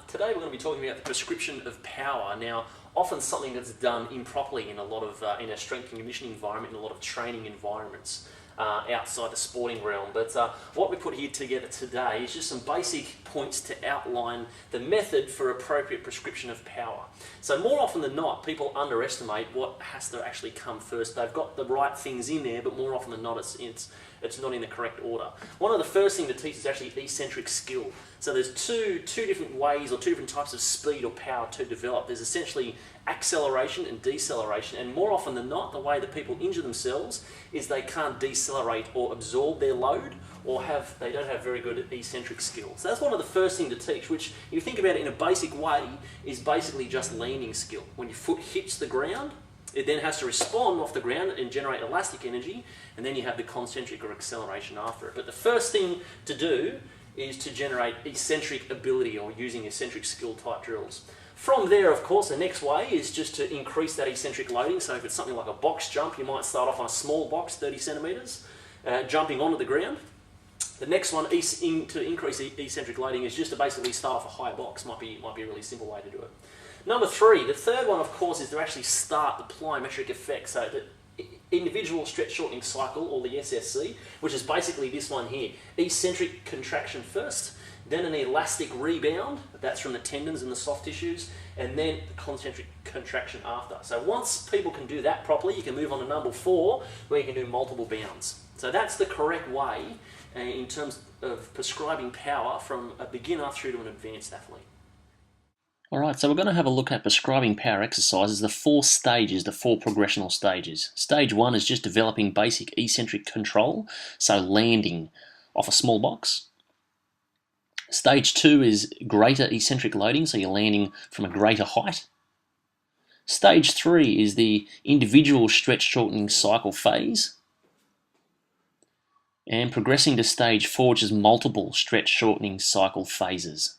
Today we're going to be talking about the prescription of power. Now, often something that's done improperly in a lot of in a strength and conditioning environment, in a lot of training environments outside the sporting realm. But what we put here together today is just some basic points to outline the method for appropriate prescription of power. So more often than not, people underestimate what has to actually come first. They've got the right things in there, but more often than not, it's not in the correct order. One of the first things to teach is actually eccentric skill. So there's two different ways or two different types of speed or power to develop. There's essentially acceleration and deceleration, and more often than not, the way that people injure themselves is they can't decelerate or absorb their load, or they don't have very good eccentric skill. So that's one of the first things to teach, which if you think about it in a basic way, is basically just landing skill. When your foot hits the ground, it then has to respond off the ground and generate elastic energy, and then you have the concentric or acceleration after it. But the first thing to do is to generate eccentric ability, or using eccentric skill type drills. From there, of course, the next way is just to increase that eccentric loading. So if it's something like a box jump, you might start off on a small box, 30 centimetres, jumping onto the ground. The next one to increase eccentric loading is just to basically start off a higher box. Might be a really simple way to do it. Number three, the third one, of course, is to actually start the plyometric effect. So the individual stretch shortening cycle, or the SSC, which is basically this one here. Eccentric contraction first, then an elastic rebound, that's from the tendons and the soft tissues, and then the concentric contraction after. So once people can do that properly, you can move on to number 4, where you can do multiple bounds. So that's the correct way in terms of prescribing power from a beginner through to an advanced athlete. Alright, so we're going to have a look at prescribing power exercises, the 4 stages, the 4 progressional stages. Stage 1 is just developing basic eccentric control, so landing off a small box. Stage 2 is greater eccentric loading, so you're landing from a greater height. Stage 3 is the individual stretch shortening cycle phase. And progressing to stage 4, which is multiple stretch shortening cycle phases.